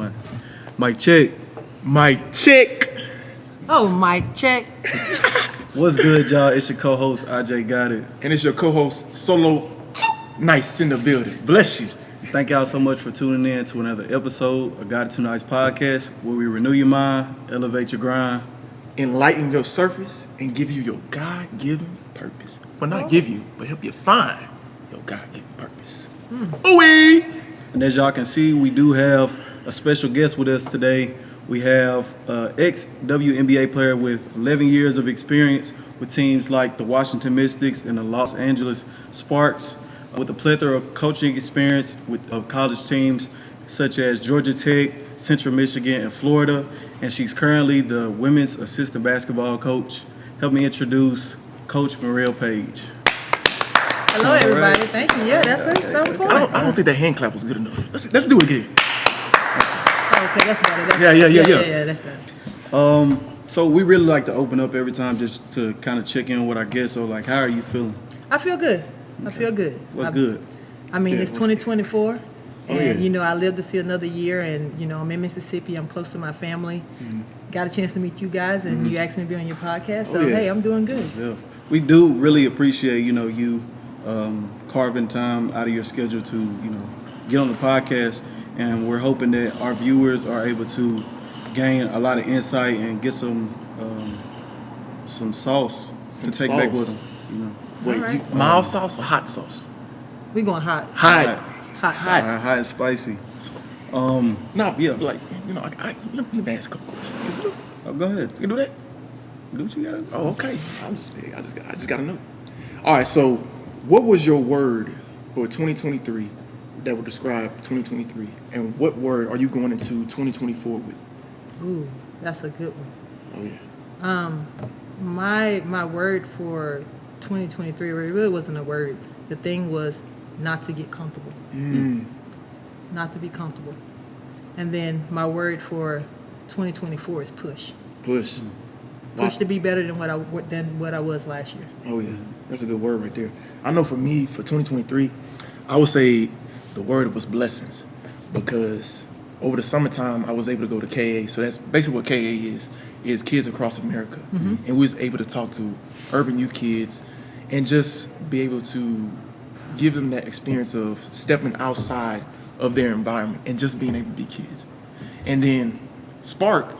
one. Mic check. Mic check. Oh, mic check. What's good, y'all? It's your co-host, IJ Got It. And it's your co-host, Solo Nice in the building. Bless you. Thank y'all so much for tuning in to another episode of Got It Too Nice podcast, where we renew your mind, elevate your grind, Enlighten your surface and give you your God-given purpose. Well, not give you, but help you find your God-given purpose. Ooh-wee! And as y'all can see, we do have a special guest with us today. We have ex-WNBA player with 11 years of experience with teams like the Washington Mystics and the Los Angeles Sparks, with a plethora of coaching experience with college teams such as Georgia Tech, Central Michigan, and Florida. And she's currently the women's assistant basketball coach. Help me introduce Coach Murriel Page. Hello, everybody. Thank you. Yeah, that's so important. I don't think that hand clap was good enough. Let's do it again. Okay, that's better. Yeah, that's better. So we really like to open up every time just to kind of check in with our guests. So, like, how are you feeling? I feel good. I feel good. What's good? I mean, it's 2024, and, yeah. I live to see another year, and, I'm in Mississippi. I'm close to my family. Got a chance to meet you guys, and you asked me to be on your podcast. So, hey, I'm doing good. Yeah. We do really appreciate, you carving time out of your schedule to, get on the podcast. And we're hoping that our viewers are able to gain a lot of insight and get some sauce to take back with them. Wait, Alright. mild sauce or hot sauce? We going hot. Hot. Hot and spicy. Nah, Yeah. like, let me ask a couple questions. Oh, go ahead. You can do that? Do what you gotta do. Oh, okay. I just got to know. All right, so what was your word for 2023 that would describe 2023? And what word are you going into 2024 with? Ooh, that's a good one. Oh, yeah. My word for 2023 really wasn't a word. The thing was not to get comfortable. Not to be comfortable. And then my word for 2024 is push. Push. Push to be better than what I was last year. Oh, yeah. That's a good word right there. I know for me, for 2023, I would say the word was blessings, because over the summertime, I was able to go to KA. So that's basically what KA is Kids Across America. And we was able to talk to urban youth kids and just be able to give them that experience of stepping outside of their environment and just being able to be kids. And then Spark,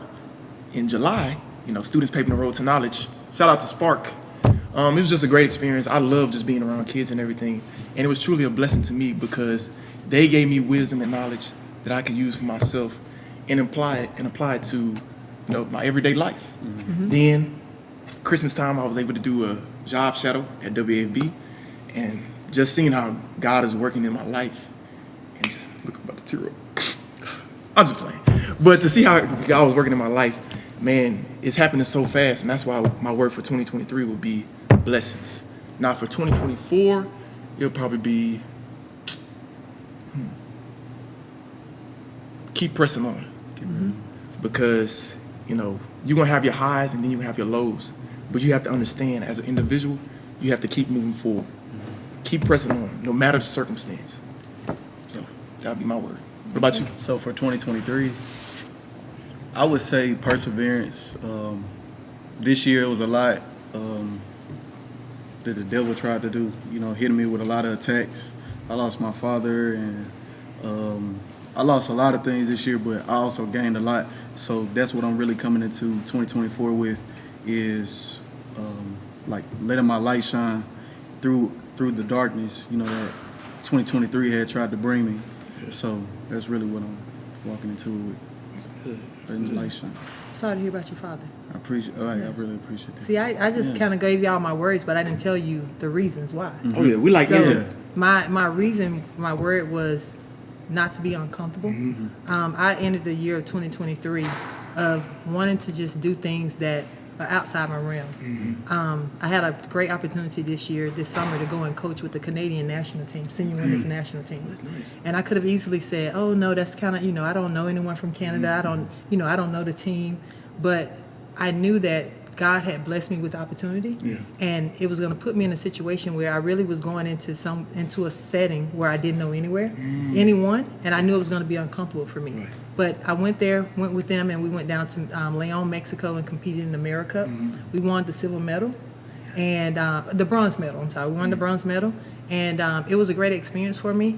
in July, Students Paving the Road to Knowledge. Shout out to Spark. It was just a great experience. I love just being around kids and everything. And it was truly a blessing to me because they gave me wisdom and knowledge that I could use for myself and apply it to, my everyday life. Then Christmas time, I was able to do a job shadow at WAB, and just seeing how God is working in my life, and just look, I'm about to tear up. I'm just playing. But to see how God was working in my life, man, it's happening so fast, and that's why my word for 2023 will be blessings. Now for 2024, it'll probably be keep pressing on. Because, you're going to have your highs and then you have your lows. But you have to understand, as an individual, you have to keep moving forward. Keep pressing on, no matter the circumstance. So, that'll be my word. What about you? So for 2023, I would say perseverance. This year was a lot that the devil tried to do, hitting me with a lot of attacks. I lost my father, and I lost a lot of things this year, but I also gained a lot. So that's what I'm really coming into 2024 with, is like letting my light shine through the darkness, that 2023 had tried to bring me. Yeah. So that's really what I'm walking into it with. That's good. Letting the light shine. Sorry to hear about your father. I appreciate. I really appreciate that. See, I just kind of gave y'all my words, but I didn't tell you the reasons why. Oh yeah, we like it. My reason, my word was not to be uncomfortable. I ended the year of 2023 of wanting to just do things that are outside my realm. I had a great opportunity this summer, to go and coach with the Canadian national team, senior women's national team. That's nice. And I could have easily said, "Oh no, that's kind of I don't know anyone from Canada. I don't know the team." But I knew that God had blessed me with the opportunity, and it was going to put me in a situation where I really was going into a setting where I didn't know anyone, and I knew it was going to be uncomfortable for me. Right. But I went with them, and we went down to Leon, Mexico, and competed in the America. We won the silver medal, and the bronze medal. I'm sorry, we won the bronze medal, and it was a great experience for me.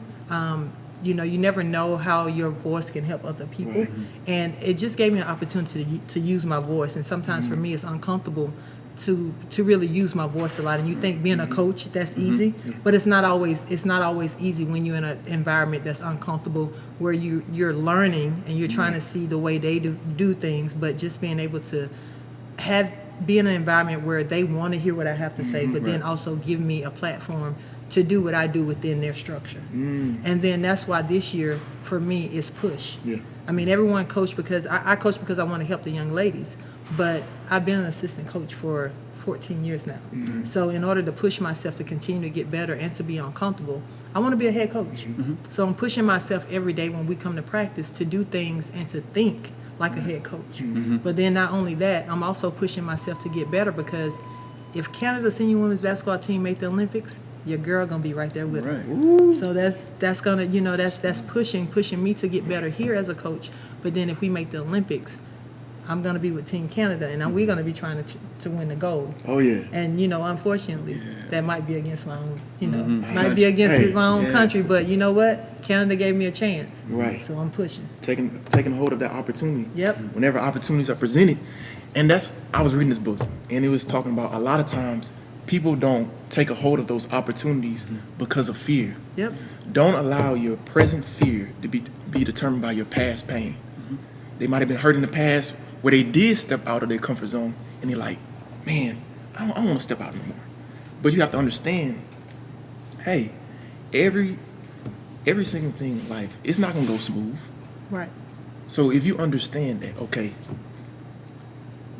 You never know how your voice can help other people. Right. And it just gave me an opportunity to use my voice. And sometimes for me, it's uncomfortable to really use my voice a lot. And you think being a coach, that's easy, but it's not always easy when you're in an environment that's uncomfortable, where you're learning and you're trying to see the way they do things, but just being able to be in an environment where they want to hear what I have to say, but then also give me a platform to do what I do within their structure. And then that's why this year for me is push. Yeah. I mean, everyone coach because I coach because I want to help the young ladies, but I've been an assistant coach for 14 years now. So in order to push myself to continue to get better and to be uncomfortable, I want to be a head coach. So I'm pushing myself every day when we come to practice to do things and to think like a head coach. But then not only that, I'm also pushing myself to get better, because if Canada's senior women's basketball team make the Olympics, your girl gonna be right there with her. So that's gonna that's pushing me to get better here as a coach. But then if we make the Olympics, I'm gonna be with Team Canada, and we're gonna be trying to win the gold. Oh yeah. And unfortunately, that might be against my own, might be against my own country. But you know what? Canada gave me a chance. Right. So I'm pushing. Taking hold of that opportunity. Yep. Whenever opportunities are presented, and I was reading this book, and it was talking about a lot of times people don't take a hold of those opportunities because of fear. Yep. Don't allow your present fear to be determined by your past pain. They might have been hurt in the past where they did step out of their comfort zone, and they're like, man, I don't want to step out anymore. But you have to understand, hey, every single thing in life, it's not going to go smooth. Right. So if you understand that, okay,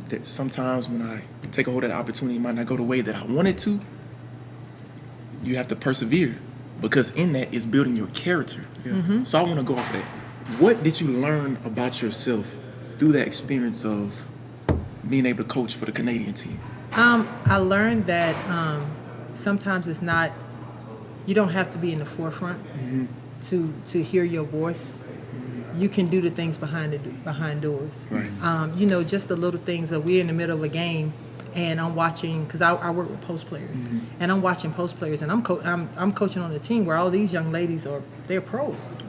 that sometimes when I take a hold of that opportunity, it might not go the way that I want it to, you have to persevere, because in that is building your character. So I want to go off of that. What did you learn about yourself through that experience of being able to coach for the Canadian team? I learned that sometimes it's not, you don't have to be in the forefront to hear your voice. You can do the things behind doors. Right. Just the little things that we're in the middle of a game, and I'm watching, because I work with post players, and I'm watching post players, and I'm coaching on a team where all these young ladies they're pros.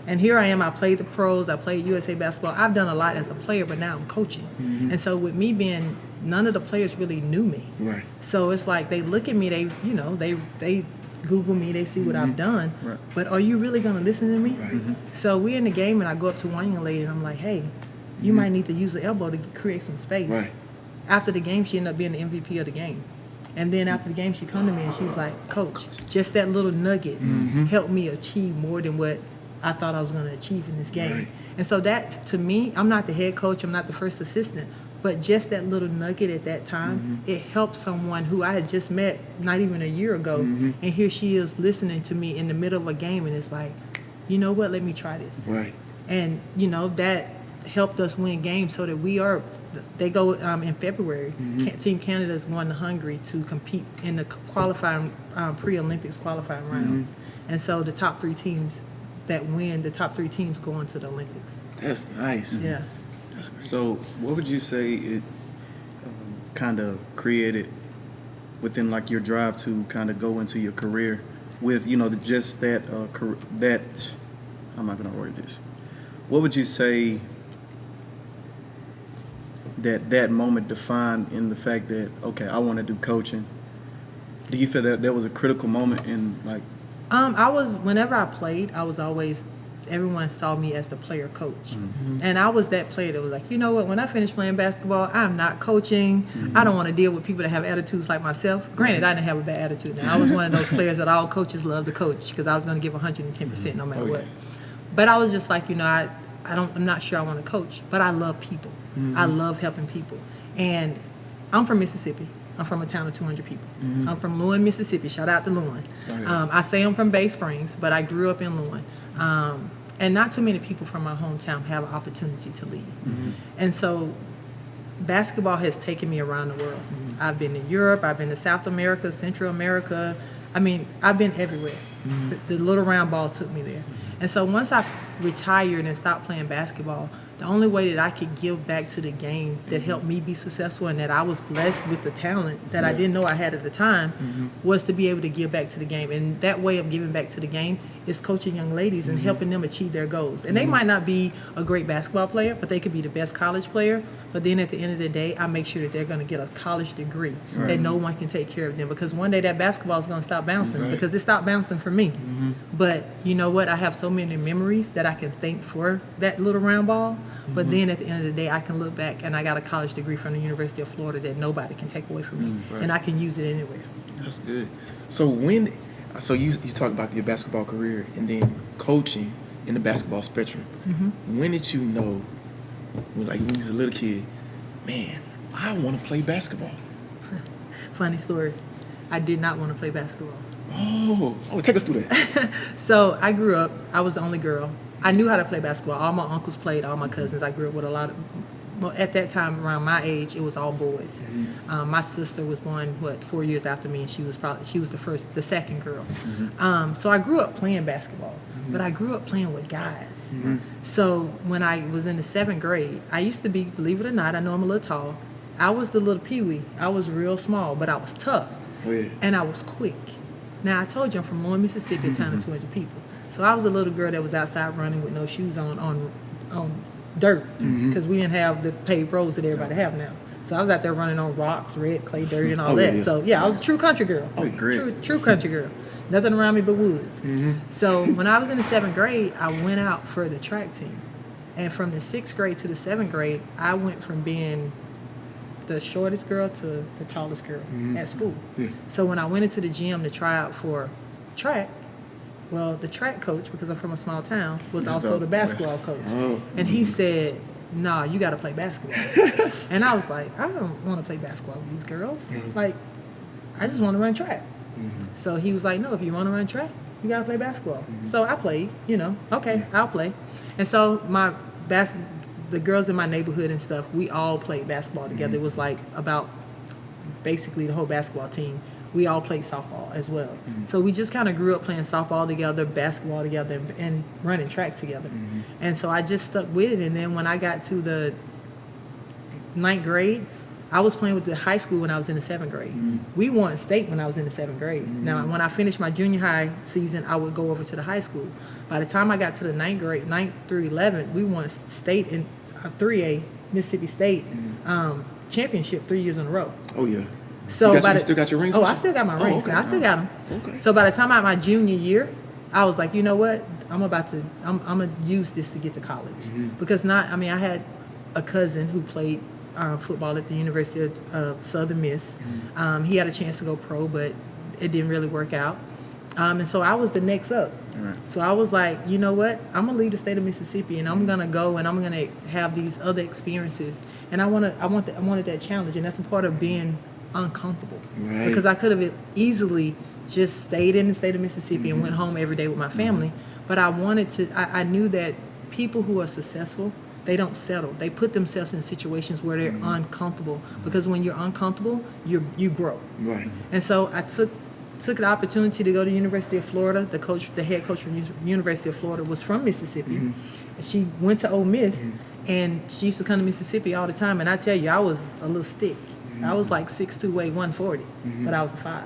And here I am, I played the pros, I played USA basketball, I've done a lot as a player, but now I'm coaching. And so with me being, none of the players really knew me. Right. So it's like they look at me, they Google me, they see what I've done, but are you really gonna listen to me? So we're in the game, and I go up to one young lady and I'm like, hey, you might need to use the elbow to create some space. Right. After the game, she ended up being the MVP of the game. And then after the game, she come to me and she's like, Coach, just that little nugget helped me achieve more than what I thought I was going to achieve in this game. Right. And so that, to me, I'm not the head coach, I'm not the first assistant, but just that little nugget at that time, it helped someone who I had just met not even a year ago. And here she is listening to me in the middle of a game, and it's like, you know what, let me try this. Right. And, that helped us win games, so that they go in February. Team Canada is going to Hungary to compete in the qualifying pre-Olympics qualifying rounds. And so the top three teams that win, the top three teams go into the Olympics. That's nice. Yeah. That's great. So, what would you say it kind of created within like your drive to kind of go into your career with just that that how am I going to word this? What would you say that moment defined in the fact that, okay, I want to do coaching? Do you feel that there was a critical moment in like? Whenever I played, I was always, everyone saw me as the player coach. And I was that player that was like, you know what, when I finish playing basketball, I'm not coaching. I don't want to deal with people that have attitudes like myself. Granted, I didn't have a bad attitude. Now, I was one of those players that all coaches love to coach, because I was going to give 110% no matter what. But I was just like, I'm not sure I want to coach, but I love people. I love helping people. And I'm from Mississippi. I'm from a town of 200 people. I'm from Lewin, Mississippi. Shout out to Lewin. I say I'm from Bay Springs, but I grew up in Lewin. And not too many people from my hometown have an opportunity to lead. And so basketball has taken me around the world. I've been to Europe, I've been to South America, Central America. I mean, I've been everywhere. The little round ball took me there. And so once I retired and stopped playing basketball, the only way that I could give back to the game that helped me be successful and that I was blessed with the talent that I didn't know I had at the time was to be able to give back to the game. And that way of giving back to the game is coaching young ladies and helping them achieve their goals. And they might not be a great basketball player, but they could be the best college player. But then at the end of the day, I make sure that they're going to get a college degree, that no one can take care of them. Because one day that basketball is going to stop bouncing, because it stopped bouncing for me. But you know what? I have so many memories that I can thank for that little round ball. But then at the end of the day, I can look back and I got a college degree from the University of Florida that nobody can take away from me. And I can use it anywhere. That's good. So you talk about your basketball career and then coaching in the basketball spectrum. When did you know, when you was a little kid, man, I want to play basketball? Funny story. I did not want to play basketball. Oh, take us through that. So I grew up, I was the only girl. I knew how to play basketball. All my uncles played, all my cousins. I grew up with a lot of, well, at that time, around my age, it was all boys. My sister was born, 4 years after me, and she was the second girl. So I grew up playing basketball, but I grew up playing with guys. So when I was in the 7th grade, I used to be, believe it or not, I know I'm a little tall. I was the little peewee. I was real small, but I was tough. And I was quick. Now, I told you I'm from Lower Mississippi, a town of 200 people. So I was a little girl that was outside running with no shoes on dirt, because we didn't have the paved roads that everybody have now. So I was out there running on rocks, red clay, dirt, and all that. So I was a true country girl. True country girl. Nothing around me but woods. So when I was in the 7th grade, I went out for the track team. And from the 6th grade to the 7th grade, I went from being the shortest girl to the tallest girl at school. So when I went into the gym to try out for track, well, the track coach, because I'm from a small town, was also the basketball coach. And he said, nah, you got to play basketball. And I was like, I don't want to play basketball with these girls. Like, I just want to run track. So he was like, no, if you want to run track, you got to play basketball. So I played, okay, I'll play. And so the girls in my neighborhood and stuff, we all played basketball together. It was like about basically the whole basketball team. We all played softball as well. So we just kind of grew up playing softball together, basketball together, and running track together. And so I just stuck with it. And then when I got to the 9th grade, I was playing with the high school when I was in the 7th grade. We won state when I was in the 7th grade. Now, when I finished my junior high season, I would go over to the high school. By the time I got to the 9th grade, 9th through 11th, we won state in 3A, Mississippi State championship 3 years in a row. Oh, yeah. So you still got your rings? Oh, I still got my rings. Okay. I still got them. Okay. So by the time I had my junior year, I was like, you know what? I'm gonna use this to get to college. Because I had a cousin who played football at the University of Southern Miss. He had a chance to go pro, but it didn't really work out. And so I was the next up. So I was like, you know what? I'm gonna leave the state of Mississippi, and I'm gonna go and I'm gonna have these other experiences. And I wanted that challenge, and that's a part of being uncomfortable. Because I could have easily just stayed in the state of Mississippi and went home every day with my family. But I wanted to. I knew that people who are successful, they don't settle. They put themselves in situations where they're uncomfortable, because when you're uncomfortable, you grow. And so I took the opportunity to go to the University of Florida. The head coach from the University of Florida was from Mississippi. She went to Ole Miss, and she used to come to Mississippi all the time. And I tell you, I was a little stick. I was like 6'2", weighed 140, but I was a 5.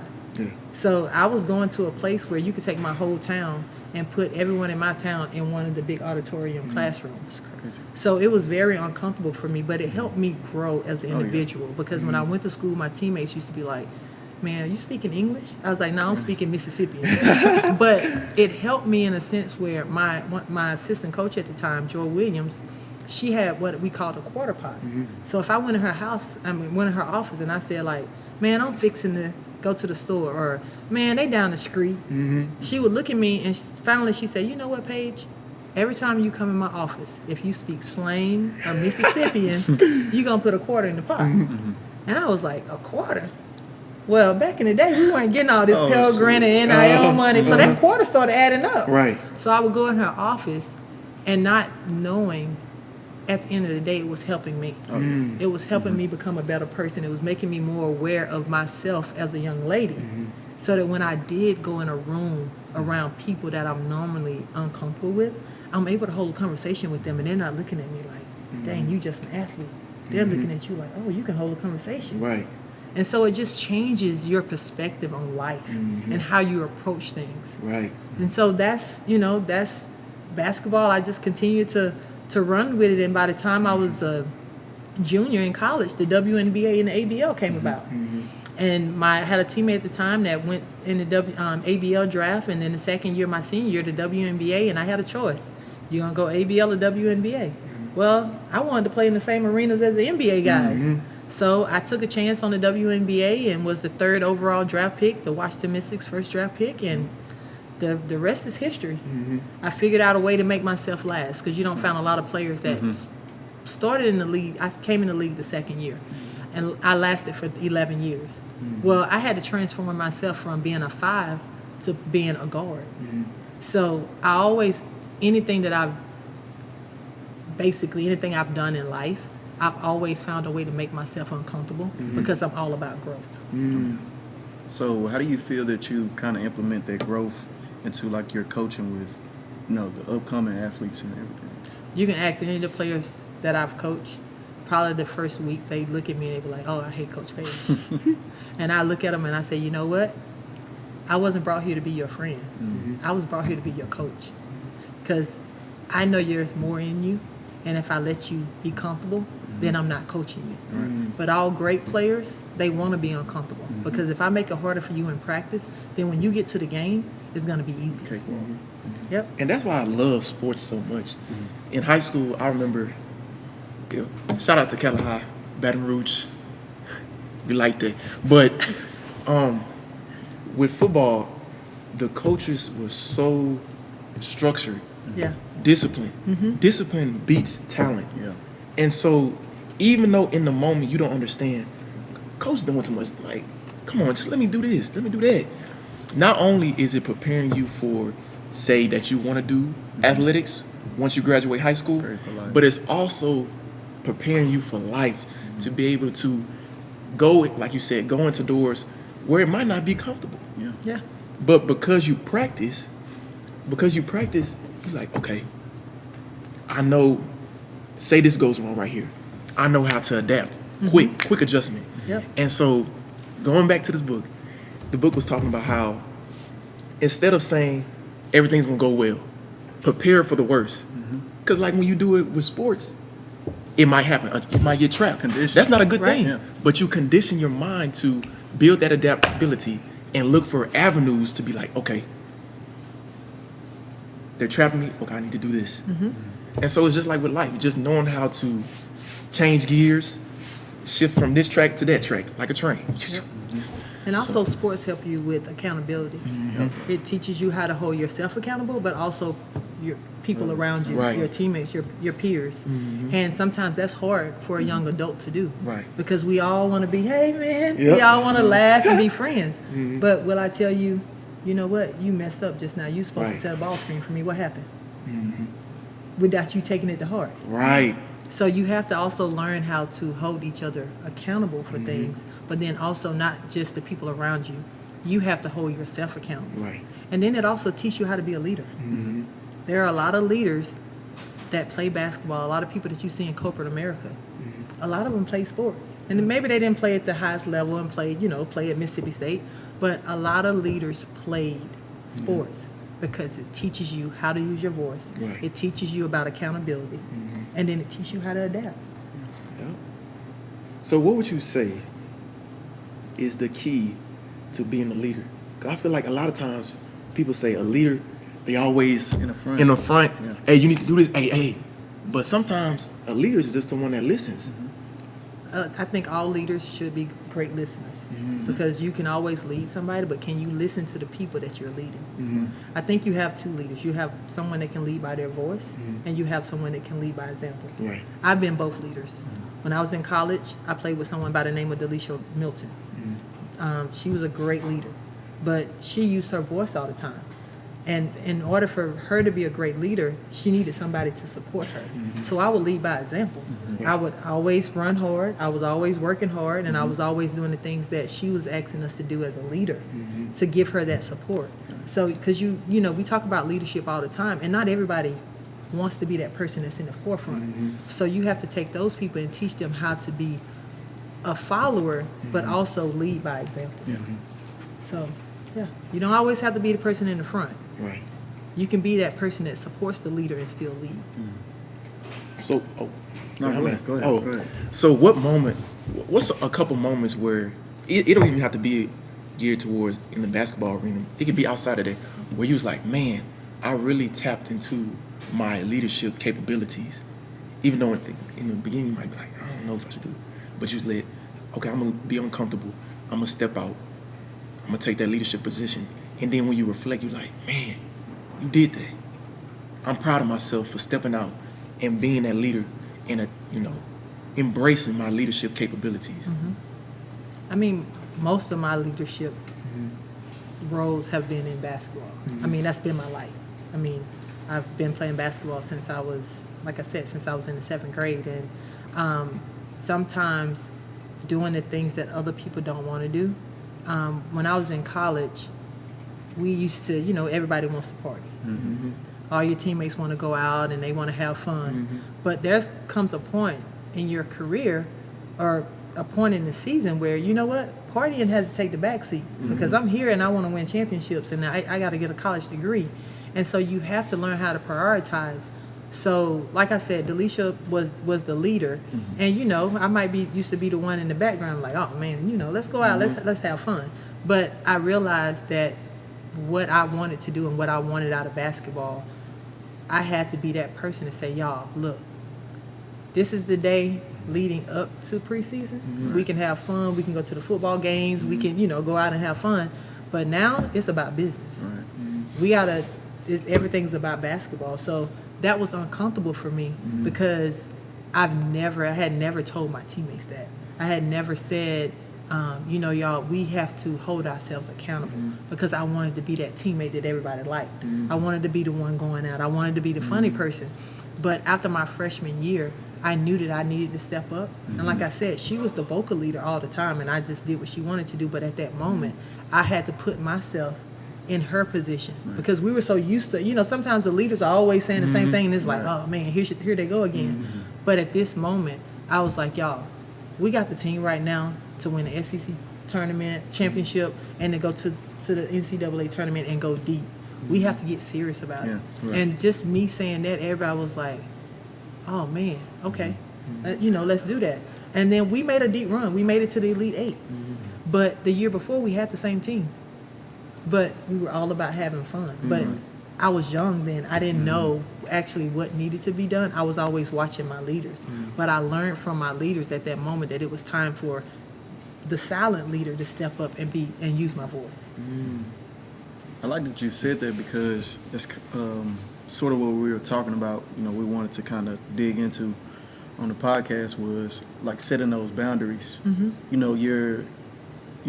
So I was going to a place where you could take my whole town and put everyone in my town in one of the big auditorium classrooms. So it was very uncomfortable for me, but it helped me grow as an individual. Because when I went to school, my teammates used to be like, man, are you speaking English? I was like, no, I'm speaking Mississippian. But it helped me in a sense where my assistant coach at the time, Joy Williams, she had what we called a quarter pot. So if I went in her office and I said like, man, I'm fixing to go to the store, or man, they down the street. She would look at me, and finally she said, you know what, Paige? Every time you come in my office, if you speak slang or Mississippian, you're going to put a quarter in the pot. And I was like, a quarter? Well, back in the day, we weren't getting all this Pell Grant and NIL money, so that quarter started adding up. So I would go in her office and not knowing at the end of the day, it was helping me. It was helping me become a better person. It was making me more aware of myself as a young lady, so that when I did go in a room around people that I'm normally uncomfortable with, I'm able to hold a conversation with them, and they're not looking at me like, dang, you just an athlete. They're looking at you like, oh, you can hold a conversation. Right. And so it just changes your perspective on life and how you approach things. Right. And so that's basketball. I just continued to run with it. And by the time I was a junior in college, the WNBA and the ABL came about. And I had a teammate at the time that went in the ABL draft, and then the second year, my senior year, the WNBA, and I had a choice. You gonna go ABL or WNBA? Well, I wanted to play in the same arenas as the NBA guys. So I took a chance on the WNBA and was the 3rd overall draft pick, the Washington Mystics' first draft pick, and the rest is history. I figured out a way to make myself last, because you don't find a lot of players that started in the league. I came in the league the second year, and I lasted for 11 years. Well, I had to transform myself from being a 5 to being a guard. So I always, anything I've done in life, I've always found a way to make myself uncomfortable because I'm all about growth. So how do you feel that you kind of implement that growth into like your coaching with, the upcoming athletes and everything? You can ask any of the players that I've coached. Probably the first week they look at me and they be like, oh, I hate Coach Page. And I look at them and I say, you know what? I wasn't brought here to be your friend. I was brought here to be your coach. Because I know there's more in you. And if I let you be comfortable, then I'm not coaching you. But all great players, they want to be uncomfortable. Because if I make it harder for you in practice, then when you get to the game, it's going to be easy. Okay. Yep. And that's why I love sports so much. In high school, I remember, shout out to Keller High, Baton Rouge. We like that. But with football, the coaches were so structured. Yeah. Discipline. Discipline beats talent. Yeah. And so, even though in the moment you don't understand, coach doing too much. Like, come on, just let me do this, let me do that. Not only is it preparing you for, say, that you want to do athletics once you graduate high school, but it's also preparing you for life to be able to go, like you said, go into doors where it might not be comfortable. Yeah. But because you practice, you're like, okay, I know, say this goes wrong right here. I know how to adapt. Quick adjustment. Yep. And so, going back to this book, the book was talking about how instead of saying everything's gonna go well, prepare for the worst. Because like when you do it with sports, it might happen. You might get trapped. That's not a good thing. Yeah. But you condition your mind to build that adaptability and look for avenues to be like, okay, they're trapping me. Okay, I need to do this. And so it's just like with life, just knowing how to change gears, shift from this track to that track, like a train. And also sports help you with accountability. It teaches you how to hold yourself accountable, but also your people around you, your teammates, your peers. And sometimes that's hard for a young adult to do. Because we all want to be, hey man, we all want to laugh and be friends. But will I tell you, you know what, you messed up just now. You supposed to set a ball screen for me. What happened? Without you taking it to heart. So you have to also learn how to hold each other accountable for things, but then also not just the people around you. You have to hold yourself accountable. And then it also teaches you how to be a leader. There are a lot of leaders that play basketball, a lot of people that you see in corporate America. A lot of them play sports. And maybe they didn't play at the highest level and play at Mississippi State, but a lot of leaders played sports because it teaches you how to use your voice. It teaches you about accountability. And then it teaches you how to adapt. So what would you say is the key to being a leader? Because I feel like a lot of times people say a leader, they always in the front. Hey, you need to do this. Hey. But sometimes a leader is just the one that listens. I think all leaders should be great listeners because you can always lead somebody, but can you listen to the people that you're leading? I think you have two leaders. You have someone that can lead by their voice, and you have someone that can lead by example. I've been both leaders. When I was in college, I played with someone by the name of Delisha Milton. She was a great leader, but she used her voice all the time. And in order for her to be a great leader, she needed somebody to support her. So I would lead by example. I would always run hard. I was always working hard, and I was always doing the things that she was asking us to do as a leader to give her that support. So, because you know, we talk about leadership all the time, and not everybody wants to be that person that's in the forefront. So you have to take those people and teach them how to be a follower, but also lead by example. So, yeah, you don't always have to be the person in the front. Right. You can be that person that supports the leader and still lead. So, No, go ahead. Go ahead. So what moment? What's a couple moments where it don't even have to be geared towards in the basketball arena? It could be outside of there, where you was like, man, I really tapped into my leadership capabilities, even though in the beginning you might be like, I don't know if I should do it, but you just let, okay, I'm gonna be uncomfortable. I'm gonna step out. I'm gonna take that leadership position, and then when you reflect, you're like, man, you did that. I'm proud of myself for stepping out and being that leader and embracing my leadership capabilities. I mean, most of my leadership roles have been in basketball. I mean, that's been my life. I mean, I've been playing basketball since I was, like I said, since I was in the 7th grade. And sometimes doing the things that other people don't want to do. When I was in college, we used to, everybody wants to party. All your teammates want to go out and they want to have fun. But there comes a point in your career or a point in the season where, you know what, partying has to take the back seat because I'm here and I want to win championships and I got to get a college degree. And so you have to learn how to prioritize. So, like I said, Delisha was the leader. And, I might used to be the one in the background like, oh, man, let's go out, let's have fun. But I realized that what I wanted to do and what I wanted out of basketball, I had to be that person to say, y'all, look, this is the day leading up to preseason. We can have fun. We can go to the football games. We can, go out and have fun. But now it's about business. We everything's about basketball. So that was uncomfortable for me because I had never told my teammates that. I had never said, y'all, we have to hold ourselves accountable because I wanted to be that teammate that everybody liked. I wanted to be the one going out. I wanted to be the funny person. But after my freshman year, I knew that I needed to step up. And like I said, she was the vocal leader all the time, and I just did what she wanted to do. But at that moment, I had to put myself in her position because we were so used to, sometimes the leaders are always saying the same thing, and it's like, oh, man, here they go again. But at this moment, I was like, y'all, we got the team right now to win the SEC tournament, championship, and to go to the NCAA tournament and go deep. We have to get serious about it. And just me saying that, everybody was like, oh, man, okay, let's do that. And then we made a deep run. We made it to the Elite Eight. But the year before, we had the same team. But we were all about having fun. But I was young then. I didn't know actually what needed to be done. I was always watching my leaders. But I learned from my leaders at that moment that it was time for the silent leader to step up and use my voice. I like that you said that because that's sort of what we were talking about. We wanted to kind of dig into on the podcast was like setting those boundaries. Your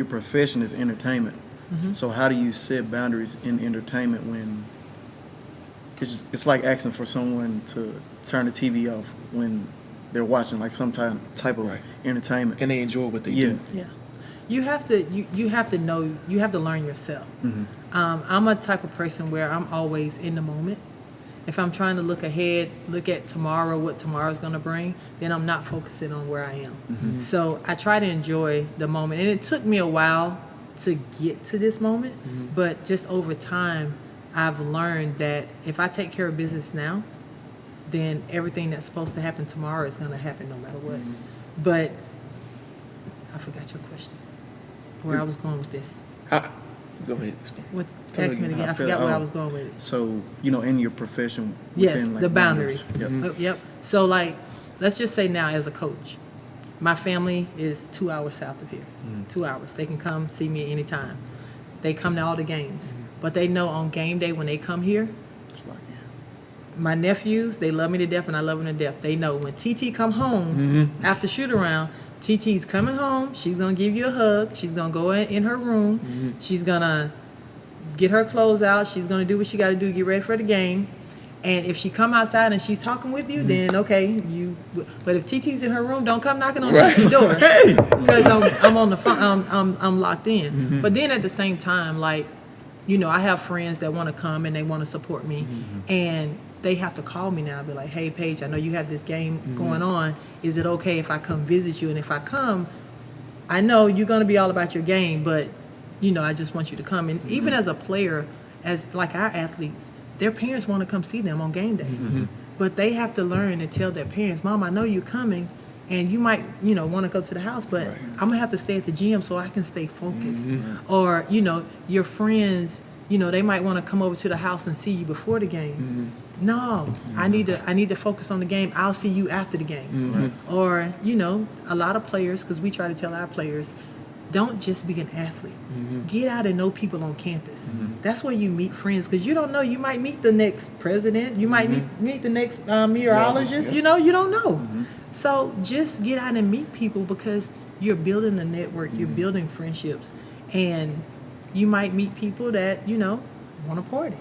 profession is entertainment. So how do you set boundaries in entertainment when it's like asking for someone to turn the TV off when they're watching like some type of entertainment And they enjoy what they do. Yeah. You have to know, you have to learn yourself. I'm a type of person where I'm always in the moment. If I'm trying to look ahead, look at tomorrow, what tomorrow's going to bring, then I'm not focusing on where I am. So I try to enjoy the moment. And it took me a while to get to this moment, but just over time, I've learned that if I take care of business now, then everything that's supposed to happen tomorrow is going to happen no matter what. But I forgot your question. Where I was going with this. Go ahead, explain. Text me again. I forgot where I was going with it. So, in your profession. Yes, like the boundaries. Yep. So, let's just say now as a coach, my family is 2 hours south of here. 2 hours. They can come see me at any time. They come to all the games. But they know on game day when they come here, my nephews, they love me to death and I love them to death. They know when TT come home after shoot around, TT's coming home. She's going to give you a hug. She's going to go in her room. She's going to get her clothes out. She's gonna do what she got to do, get ready for the game. And if she come outside and she's talking with you, then okay, you. But if TT's in her room, don't come knocking on TT's door because I'm on the phone. I'm locked in. But then at the same time, like, you know, I have friends that want to come and they want to support me, and they have to call me now and be like, hey, Paige, I know you have this game going on. Is it okay if I come visit you? And if I come, I know you're going to be all about your game, but, you know, I just want you to come. And even as a player, as like our athletes, their parents want to come see them on game day. But they have to learn and tell their parents, Mom, I know you're coming, and you might, you know, want to go to the house, but I'm going to have to stay at the gym so I can stay focused. Or, you know, your friends, you know, they might want to come over to the house and see you before the game. No, I need to focus on the game. I'll see you after the game. Or, you know, a lot of players, because we try to tell our players, don't just be an athlete. Get out and know people on campus. That's where you meet friends, because you don't know. You might meet the next president. You might meet the next meteorologist. You know, you don't know. So just get out and meet people, because you're building a network. You're building friendships. And you might meet people that, you know, want to party.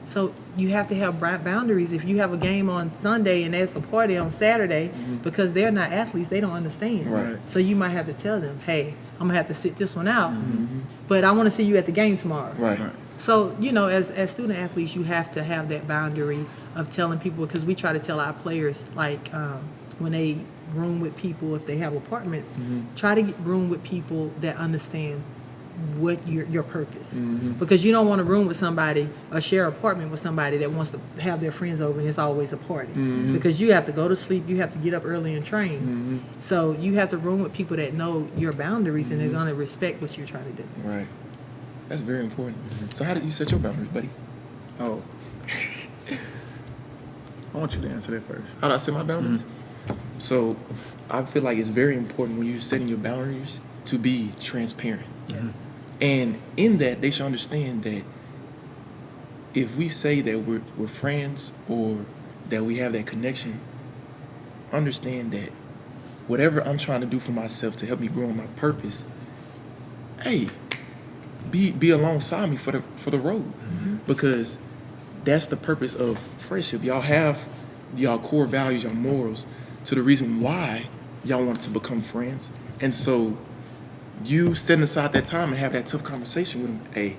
So you have to have boundaries. If you have a game on Sunday and there's a party on Saturday, because they're not athletes, they don't understand. So you might have to tell them, hey, I'm going to have to sit this one out, but I want to see you at the game tomorrow. So, you know, as student athletes, you have to have that boundary of telling people, because we try to tell our players, like when they room with people, if they have apartments, try to get room with people that understand what your purpose, because you don't want to room with somebody or share an apartment with somebody that wants to have their friends over and it's always a party, because you have to go to sleep, you have to get up early and train. So you have to room with people that know your boundaries and they're going to respect what you're trying to do. That's very important. So how did you set your boundaries, buddy? Oh, I want you to answer that first. How do I set my boundaries? So I feel like it's very important when you're setting your boundaries to be transparent. Yes. And in that, they should understand that if we say that we're friends or that we have that connection, understand that whatever I'm trying to do for myself to help me grow in my purpose, hey, be alongside me for the road, because that's the purpose of friendship. Y'all have y'all core values, y'all morals, to the reason why y'all want to become friends. And so you setting aside that time and have that tough conversation with them. Hey,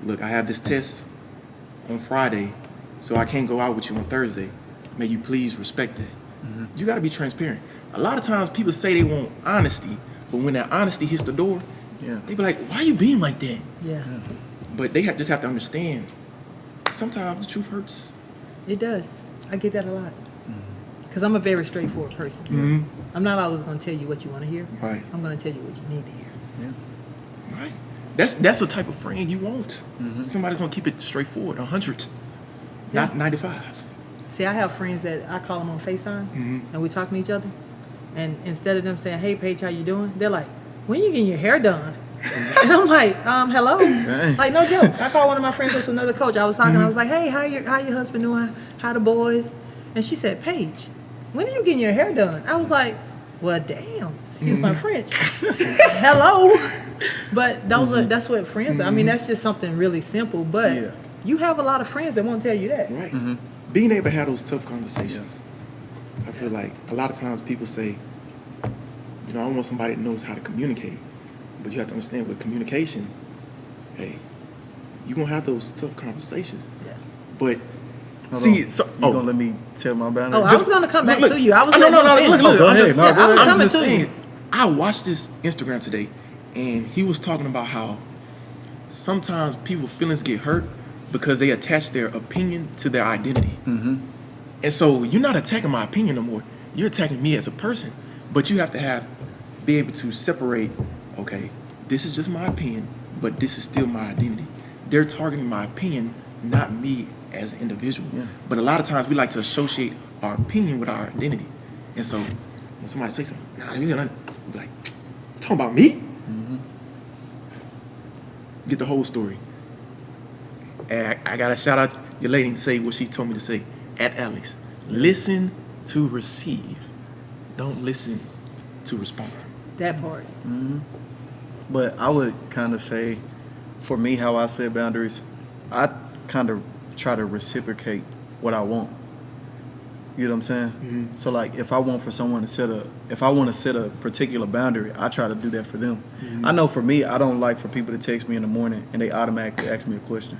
look, I have this test on Friday, so I can't go out with you on Thursday. May you please respect that. You got to be transparent. A lot of times people say they want honesty, but when that honesty hits the door, they be like, why you being like that? But they just have to understand, sometimes the truth hurts. It does. I get that a lot. Because I'm a very straightforward person. I'm not always going to tell you what you want to hear. I'm going to tell you what you need to hear. That's the type of friend you want. Somebody's going to keep it straightforward, 100, not 95. See, I have friends that I call them on FaceTime, and we're talking to each other. And instead of them saying, hey, Paige, how you doing? They're like, when you getting your hair done? And I'm like, hello? Like, no joke. I called one of my friends that's another coach. I was talking, I was like, hey, how your husband doing? How the boys? And she said, Paige, when are you getting your hair done? I was like, well, damn, excuse my French. Hello. But that's what friends are. I mean, that's just something really simple, but you have a lot of friends that won't tell you that. Being able to have those tough conversations. I feel like a lot of times people say, you know, I want somebody that knows how to communicate. But you have to understand with communication, hey, you're going to have those tough conversations. But you gonna let me tell my boundaries? I was gonna come back to you. I was look. I'm coming to you. I watched this Instagram today, and he was talking about how sometimes people's feelings get hurt because they attach their opinion to their identity. And so you're not attacking my opinion no more. You're attacking me as a person. But you have to be able to separate. Okay, this is just my opinion, but this is still my identity. They're targeting my opinion, not me as an individual. But a lot of times we like to associate our opinion with our identity. And so when somebody says something, you're gonna be like, talking about me? Get the whole story. And I gotta shout out your lady and say what she told me to say at Alex. Listen to receive. Don't listen to respond. That part. But I would kind of say, for me, how I set boundaries, I kind of try to reciprocate what I want. You know what I'm saying? Mm-hmm. So like, if I want for someone to if I want to set a particular boundary, I try to do that for them. Mm-hmm. I know for me, I don't like for people to text me in the morning and they automatically ask me a question.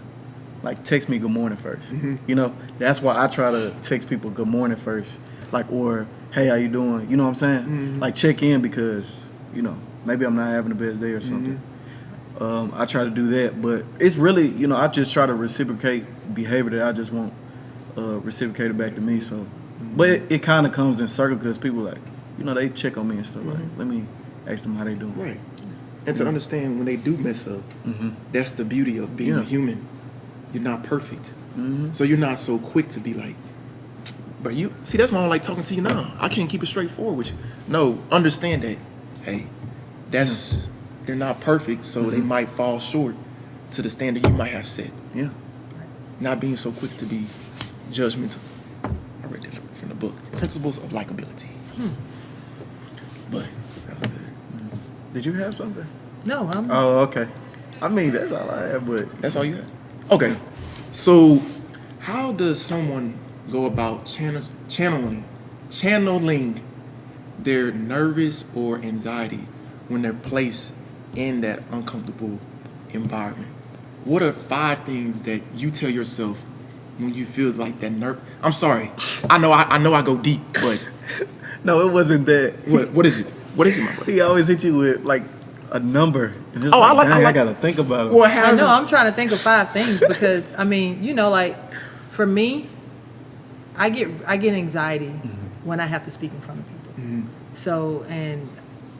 Like, text me good morning first. Mm-hmm. You know, that's why I try to text people good morning first. Like, or hey, how you doing? You know what I'm saying? Mm-hmm. Like, check in because, you know, maybe I'm not having the best day or something. I try to do that, but it's really, you know, I just try to reciprocate behavior that I just want reciprocated back to me. So, but it kind of comes in circle because people like, you know, they check on me and stuff. Like, let me ask them how they doing. Right. And to understand when they do mess up, that's the beauty of being a human. You're not perfect. So you're not so quick to be like, but you see, that's why I don't like talking to you now. I can't keep it straightforward with you. No, understand that, hey, that's they're not perfect, so they might fall short to the standard you might have set. Yeah. Not being so quick to be judgmental. I read that from the book, Principles of Likability. But that was good. Did you have something? No, I'm. Oh, okay. I mean, that's all I have, but That's all you had? Okay. So how does someone go about channeling their nervous or anxiety when they're placed in that uncomfortable environment? What are 5 things that you tell yourself when you feel like that nerve? I'm sorry. I know I go deep, but no, it wasn't that. what is it? What is it, my brother? He always hit you with like a number. And just Oh, I like- dang, I like- gotta think about it. Well, I know. I'm trying to think of 5 things because I mean, you know, like for me, I get anxiety when I have to speak in front of people. So, and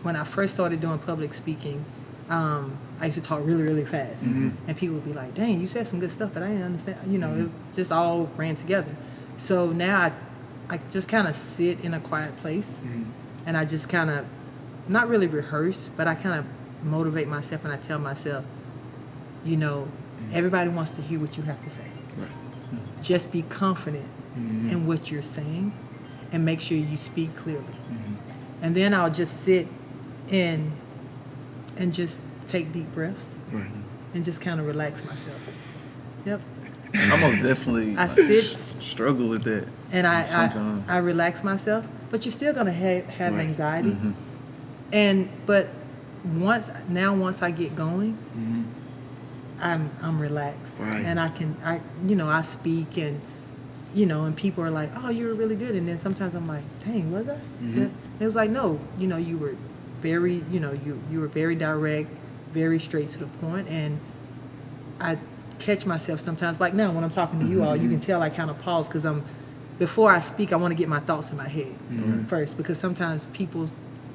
when I first started doing public speaking, I used to talk really, really fast, and people would be like, "Dang, you said some good stuff, but I didn't understand." You know, it just all ran together. So now I just kind of sit in a quiet place, and I just kind of not really rehearse, but I kind of motivate myself, and I tell myself, you know, everybody wants to hear what you have to say. Right. Just be confident in what you're saying and make sure you speak clearly. And then I'll just sit in and just take deep breaths Right. and just kind of relax myself. Yep. I most definitely I sit struggle with that. and sometimes. I relax myself, but you're still gonna have Right. anxiety. But once I get going, I'm relaxed, Right. and I speak, and and people are like, "Oh, you were really good," and then sometimes I'm like, "Dang, was I?" It was like, "No, you were very, you were very direct, very straight to the point," and I catch myself sometimes, like now when I'm talking to you all, you can tell I kind of pause because before I speak, I want to get my thoughts in my head first, because sometimes people,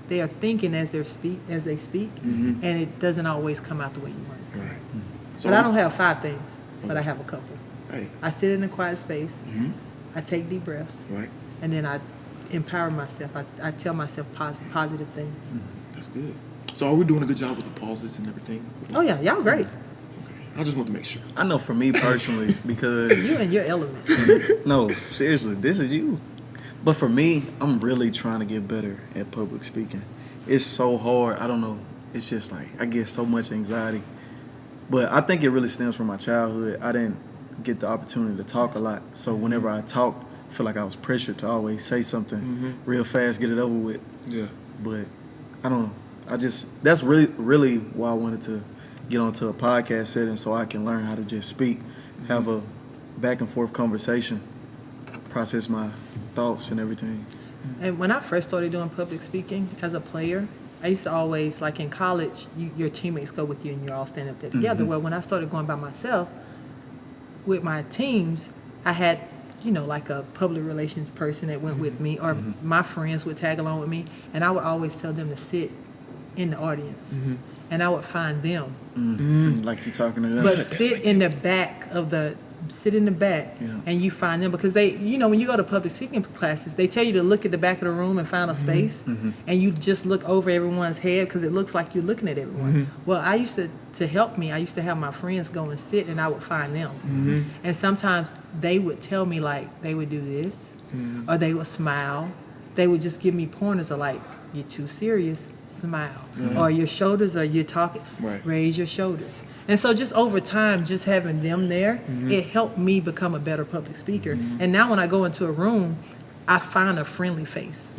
they are thinking as they speak, and it doesn't always come out the way you want it. Right. So But I don't have 5 things, but I have a couple. Hey. I sit in a quiet space, I take deep breaths, Right. and then I empower myself. I tell myself positive things. That's good. So are we doing a good job with the pauses and everything? Oh yeah, y'all great. Okay. I just want to make sure. I know for me personally, because You in your element. no, seriously, this is you. But for me, I'm really trying to get better at public speaking. It's so hard. I don't know. It's just like I get so much anxiety. But I think it really stems from my childhood. I didn't get the opportunity to talk a lot. So whenever I talked, I feel like I was pressured to always say something real fast, get it over with. Yeah. But I don't know. That's really why I wanted to get onto a podcast setting, so I can learn how to just speak, have a back and forth conversation, process my thoughts and everything. And when I first started doing public speaking as a player, I used to always, like in college, your teammates go with you and you're all standing up there together. Well, when I started going by myself with my teams, I had, like a public relations person that went with me, or my friends would tag along with me, and I would always tell them to sit in the audience, and I would find them. Like you talking to them. But sit in the back, Yeah. and you find them, because they, when you go to public speaking classes, they tell you to look at the back of the room and find a space, and you just look over everyone's head because it looks like you're looking at everyone. Well, I used to help me, I used to have my friends go and sit, and I would find them. And sometimes they would tell me, like, they would do this, or they would smile. They would just give me pointers of, like, you're too serious, smile. Or your shoulders, or you're talking, Right. raise your shoulders. And so just over time, just having them there, it helped me become a better public speaker. And now when I go into a room, I find a friendly face.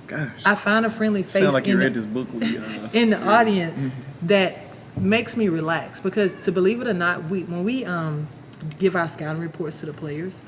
Gosh. I find a friendly face Sound like you in, read the, this book with in the audience that makes me relax. Because to believe it or not, when we give our scouting reports to the players,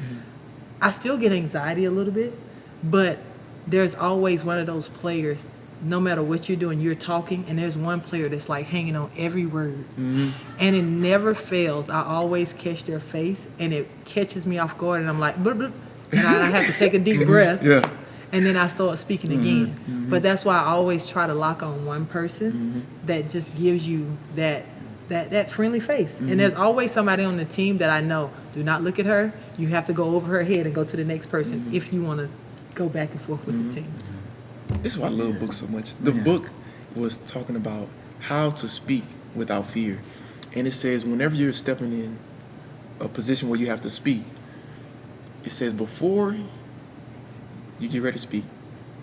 I still get anxiety a little bit, but there's always one of those players, no matter what you're doing, you're talking, and there's one player that's like hanging on every word. And it never fails. I always catch their face, and it catches me off guard, and I'm like, blub, blub, and I have to take a deep breath. Yeah. And then I start speaking again. But that's why I always try to lock on one person that just gives you that friendly face. And there's always somebody on the team that I know, do not look at her. You have to go over her head and go to the next person if you want to go back and forth with the team. This is why I love books so much. The book was talking about how to speak without fear. And it says whenever you're stepping in a position where you have to speak, it says before you get ready to speak,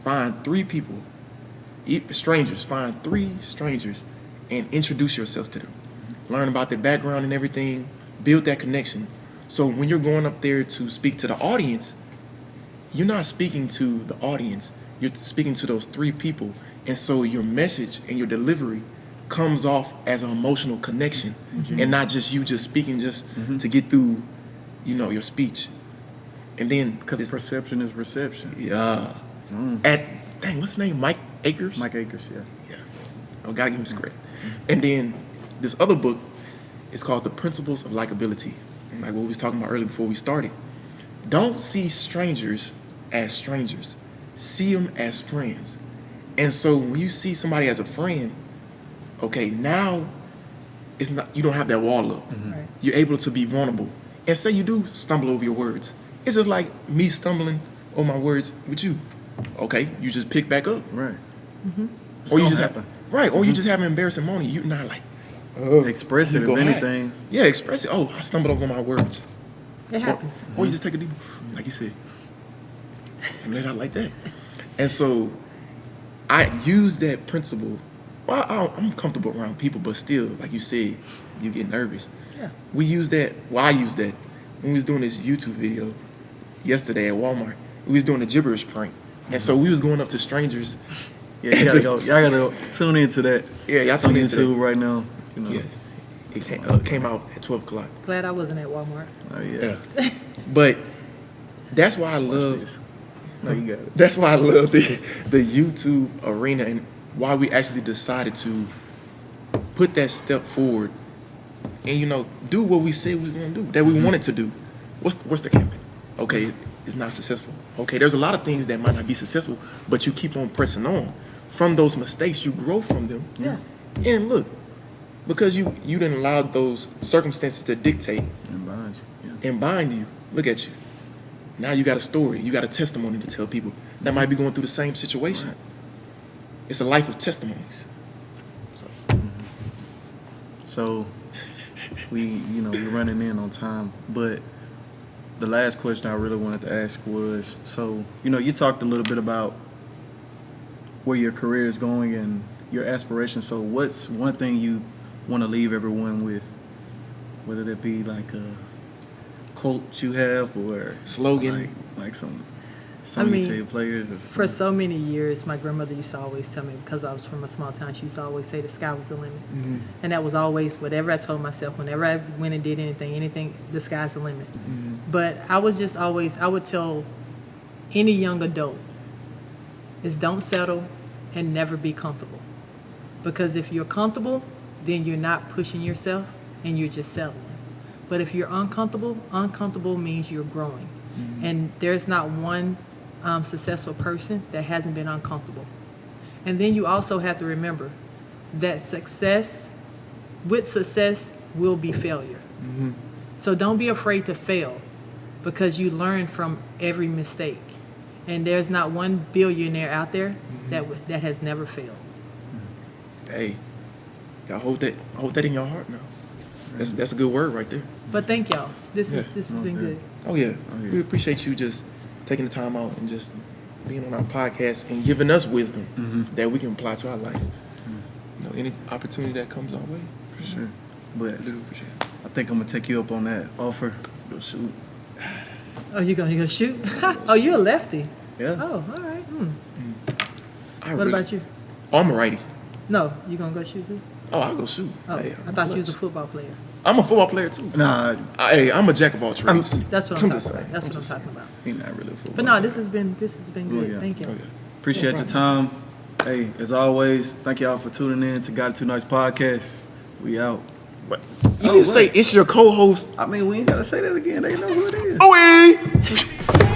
find 3 people, strangers, find 3 strangers and introduce yourself to them. Learn about their background and everything, build that connection. So when you're going up there to speak to the audience, you're not speaking to the audience, you're speaking to those 3 people. And so your message and your delivery comes off as an emotional connection and not just you just speaking just to get through, your speech. And then because perception is reception. Yeah. What's his name? Mike Akers? Mike Akers, yeah. Yeah. Oh, gotta give him his credit. And then this other book is called The Principles of Likability. Like what we was talking about earlier before we started. Don't see strangers as strangers. See them as friends. And so when you see somebody as a friend, okay, now it's not, you don't have that wall up. Right. You're able to be vulnerable. And say you do stumble over your words. It's just like me stumbling on my words with you. Okay, you just pick back up. Right. Or you just happen. Or you just have an embarrassing moment. You're not like Express it, you go if hide. anything. Yeah, express it. Oh, I stumbled over my words. It happens. Or you just take a deep, like you said, and let it out like that. And so I use that principle. Well, I'm comfortable around people, but still, like you said, you get nervous. Yeah. We use that. Well, I use that when we was doing this YouTube video yesterday at Walmart. We was doing a gibberish prank, and so we was going up to strangers. Yeah, you gotta y'all gotta tune into that. Yeah, y'all It's on tune into YouTube that. right now. Yeah, it came out at 12 o'clock. Glad I wasn't at Walmart. Oh yeah. But that's why I Watch love. this. No, you got it. That's why I love the YouTube arena and why we actually decided to put that step forward and do what we said we was gonna do, that we wanted to do. What's the campaign? Okay, it's not successful. Okay, there's a lot of things that might not be successful, but you keep on pressing on. From those mistakes, you grow from them. Yeah. And look, because you didn't allow those circumstances to dictate And behind you. Yeah. and bind you. Look at you. Now you got a story. You got a testimony to tell people that might be going through the same situation. Right. It's a life of testimonies. So we're running in on time, but the last question I really wanted to ask was, so, you talked a little bit about where your career is going and your aspirations. So what's one thing you want to leave everyone with, whether that be like a quote you have or Slogan. like something I you mean, tell your players? Or For so many years, my grandmother used to always tell me, because I was from a small town, she used to always say the sky was the limit. And that was always whatever I told myself, whenever I went and did anything, the sky's the limit. But I would tell any young adult is don't settle and never be comfortable. Because if you're comfortable, then you're not pushing yourself and you're just settling. But if you're uncomfortable means you're growing. And there's not one successful person that hasn't been uncomfortable. And then you also have to remember that success will be failure. So don't be afraid to fail, because you learn from every mistake. And there's not one billionaire out there that has never failed. Hey, y'all hold that in your heart now. That's a good word right there. But thank y'all. This has been good. Oh yeah. We appreciate you just taking the time out and just being on our podcast and giving us wisdom that we can apply to our life. Any opportunity that comes our way. For sure. but I think I'm gonna take you up on that offer. Go shoot. Oh, you gonna shoot? Oh, you're a lefty. Yeah. Oh, all right. I What about you? Oh, I'm a righty. No, you gonna go shoot too? Oh, I'll go shoot. Oh, Hey, I thought you was a football player. I'm a football player too. Nah, Hey, I'm a jack of all trades. That's what I'm just talking saying. about. That's what I'm talking about. he not really a football. But no, this has been good. yeah. Thank you. Oh, yeah. Appreciate your time. Hey, as always, thank y'all for tuning in to Got It Too Nice podcast. We out. But you can say it's your co-host. I mean, we ain't gotta say that again. They know who it is. Oh,